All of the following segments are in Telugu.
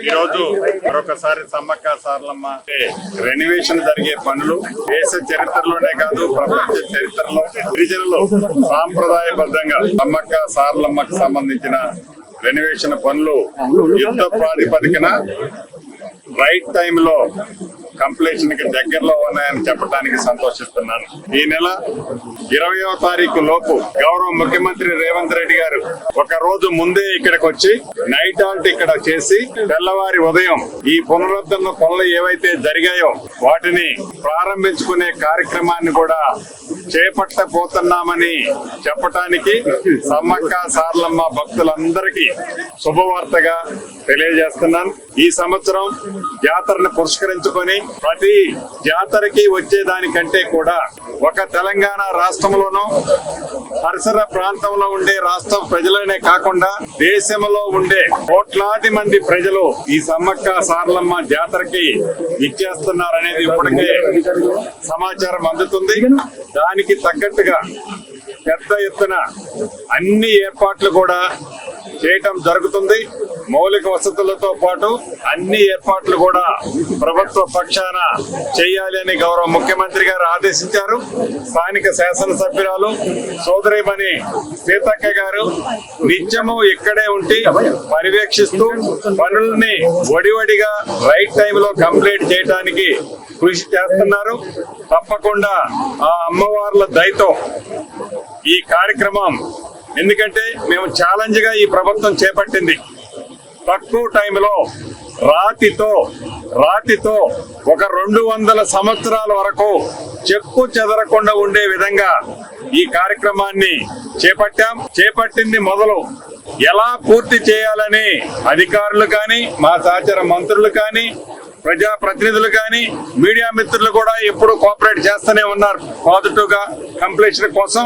ఈ రోజు మరొకసారి సమ్మక్క సారలమ్మ రెనోవేషన్ జరిగే పనులు దేశ చరిత్రలోనే కాదు ప్రపంచ చరిత్రలో గిరిజనులు సాంప్రదాయబద్ధంగా సమ్మక్క సారలమ్మకు సంబంధించిన రెనోవేషన్ పనులు యుద్ధ ప్రాతిపదికన రైట్ టైంలో కంప్లీషన్ కి దగ్గరలో ఉన్నాయని చెప్పడానికి సంతోషిస్తున్నాను. ఈ నెల 20వ తారీఖు లోపు గౌరవ ముఖ్యమంత్రి రేవంత్ రెడ్డి గారు ఒక రోజు ముందే ఇక్కడికి వచ్చి నైట్ హాల్ట్ ఇక్కడ చేసి తెల్లవారి ఉదయం ఈ పునరుద్ధరణ పనులు ఏవైతే జరిగాయో వాటిని ప్రారంభించుకునే కార్యక్రమాన్ని కూడా చేపట్టబోతున్నామని చెప్పటానికి సమ్మక్క సారలమ్మ భక్తులందరికీ శుభవార్తగా తెలియజేస్తున్నాను. ఈ సంవత్సరం జాతరను పురస్కరించుకొని ప్రతి జాతరకి వచ్చేదానికంటే కూడా ఒక తెలంగాణ రాష్ట్రంలోనూ పరిసర ప్రాంతంలో ఉండే రాష్ట్ర ప్రజలనే కాకుండా దేశంలో ఉండే కోట్లాది మంది ప్రజలు ఈ సమ్మక్క సారలమ్మ జాతరకి ఇచ్చేస్తున్నారనేది ఇప్పటికే సమాచారం అందుతుంది. దానికి తగ్గట్టుగా పెద్ద ఎత్తున అన్ని ఏర్పాట్లు కూడా చేయటం జరుగుతుంది. మౌలిక వసతులతో పాటు అన్ని ఏర్పాట్లు కూడా ప్రభుత్వ పక్షాన చేయాలి అని గౌరవ ముఖ్యమంత్రి గారు ఆదేశించారు. స్థానిక శాసనసభ్యురాలు సోదరిమణి సీతక్క గారు నిత్యము ఇక్కడే ఉండి పర్యవేక్షిస్తూ పనుల్ని వడివడిగా రైట్ టైంలో కంప్లీట్ చేయడానికి కృషి చేస్తున్నారు. తప్పకుండా ఆ అమ్మవార్ల దయతో ఈ కార్యక్రమం, ఎందుకంటే మేము ఛాలెంజ్ గా ఈ ప్రభుత్వం చేపట్టింది, తక్కువ టైంలో రాతితో ఒక 200 సంవత్సరాల వరకు చెక్కు చెదరకుండా ఉండే విధంగా ఈ కార్యక్రమాన్ని చేపట్టింది మొదలు ఎలా పూర్తి చేయాలని అధికారులు కానీ మా సహచర మంత్రులు కానీ ప్రజాప్రతినిధులు కానీ మీడియా మిత్రులు కూడా ఎప్పుడు కోఆపరేట్ చేస్తూనే ఉన్నారు. పాజిటివ్ గా కంప్లీషన్ కోసం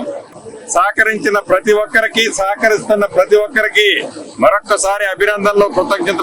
సహకరిస్తున్న ప్రతి ఒక్కరికి మరొక్కసారి అభినందనలు, కృతజ్ఞతలు.